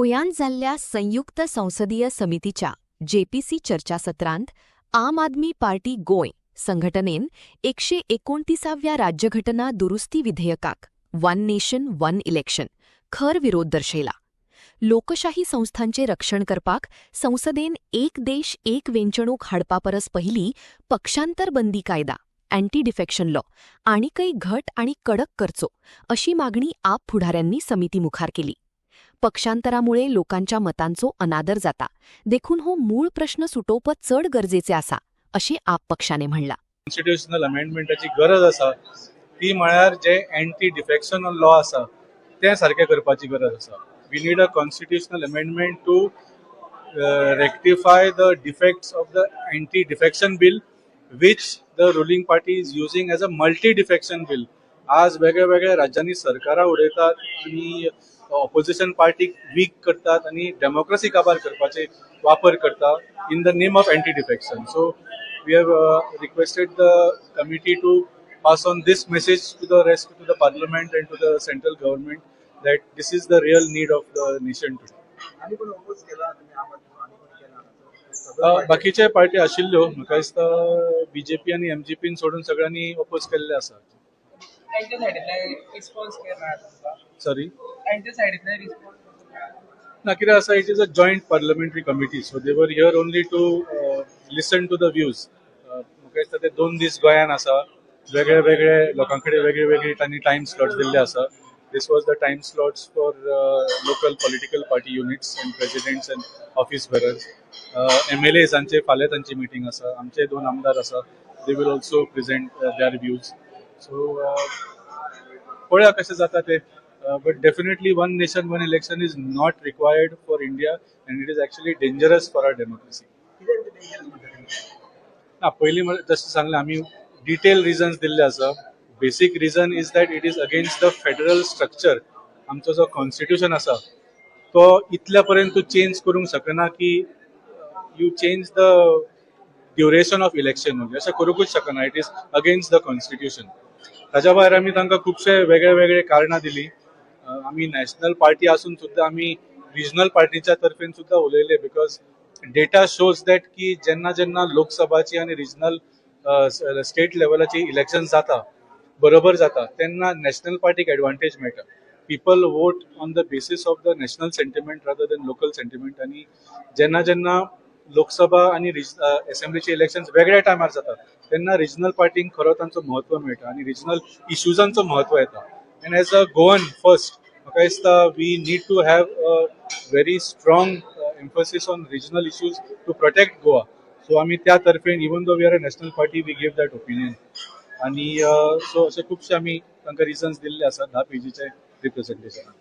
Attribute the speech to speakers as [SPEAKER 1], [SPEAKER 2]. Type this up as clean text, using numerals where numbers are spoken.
[SPEAKER 1] गोंयांत जाल्ल्या संयुक्त संसदीय समितीच्या जेपीसी चर्चासत्रांत आम आदमी पार्टी गोंय संघटनेन 129व्या राज्यघटना दुरुस्ती विधेयकाक वन नेशन वन इलेक्शन खर विरोध दर्शयला. लोकशाही संस्थांचे रक्षण करपाक संसदेन एक देश एक वेंचणूक हाडपा परस पयलीं पक्षांतर बंदी कायदा अँटी डिफेक्शन लॉ आनीकय घट आनी कडक करचो अशी मागणी आप फुडाऱ्यांनी समिती मुखार केली. पक्षांतरामुळे लोकांच्या मतांचो अनादर जाता, देखून हो मूळ प्रश्न सुटोवप चड गरजेचे आसा अशें आप पक्षाने म्हणला.
[SPEAKER 2] कॉन्स्टिट्युशनल अमेंडमेंटाची गरज आसा ती म्हळ्यार जे अँटी डिफेक्शन लॉ आसा ते सारखे करपाची गरज आसा. We need a constitutional amendment to rectify the defects of the anti defection bill which the ruling party is using as a multi defection bill. आज वेगळ्या वेगळ्या राज्यांनी सरकारा उडयतात आणि ऑपोजिशन पार्टीक वीक करतात आणि डेमोक्रेसी काबार करपाचे वापर करतात in the name of anti defection. So we have requested the committee to pass on this message to the rest to the parliament and to the central government that this is the real need of the nation today. बाकीचे party आशिल्ल्यो म्हाका दिसता BJP आणि एमजीपीन सोडून सगळ्यांनी oppose केल्ले आसा. Sorry ना कितें आसा, it is a joint parliamentary committee, so they were here only to listen to the views. म्हाका दिसता ते 2 दीस गोंयान आसा, वेगळे वेगळे लोकां कडेन वेगळे वेगळे तांणी टायम स्लॉट्स दिल्ले आसा. This was the time slots for local political party units and presidents and office bearers. MLAs आमचे फाल्यां तांची मीटिंग आसा, आमचे 2 आमदार आसा. They will also present their views. So पळया कशें जाता ते. But definitely one nation one election is not required for India and it is actually dangerous for our democracy. ना पयलीं जशें सांगलें आमी डिटेल रिजन्स दिल्ले आसा. Basic reason is that it is against the federal structure. आमचो जो constitution आसा तो इतल्या पर्यंत तूं चेंज करूंक शकना की you change the duration of election only, अशें करूंकूच शकना. It is against the constitution. ताच्या भायर आमी तांकां खुबशे वेगळे वेगळे कारणां दिली. आमी नॅशनल पार्टी आसून सुद्दां आमी रिजनल पार्टीच्या तर्फेन सुद्दां उलयले, बिकॉज डेटा शोज दॅट की जेन्ना जेन्ना लोकसभाची आनी रिजनल स्टेट लेवलाची इलेक्शन जाता बरोबर जाता तेन्ना नॅशनल पार्टीक एडवांटेज मेळटा. People vote on the basis of the national sentiment rather than local sentiment. आनी जेन्ना जेन्ना लोकसभा आनी असेंब्लीचे इलेक्शन्स वेगळ्या टायमार जातात तेन्ना रिजनल पार्टींक खरो तांचो म्हत्व मेळटा आनी रिजनल इश्यूजांचो म्हत्व येता. And as a Goan first म्हाका दिसता we need to have a very strong emphasis on regional issues to protect Goa. So आमी त्या तर्फेन even though we are a national party we give that opinion. आणि सो असे खूपशे आमी तांकां रिजन्स दिल्ले आसा 10 पेजीचे रिप्रेझेंटेशनान.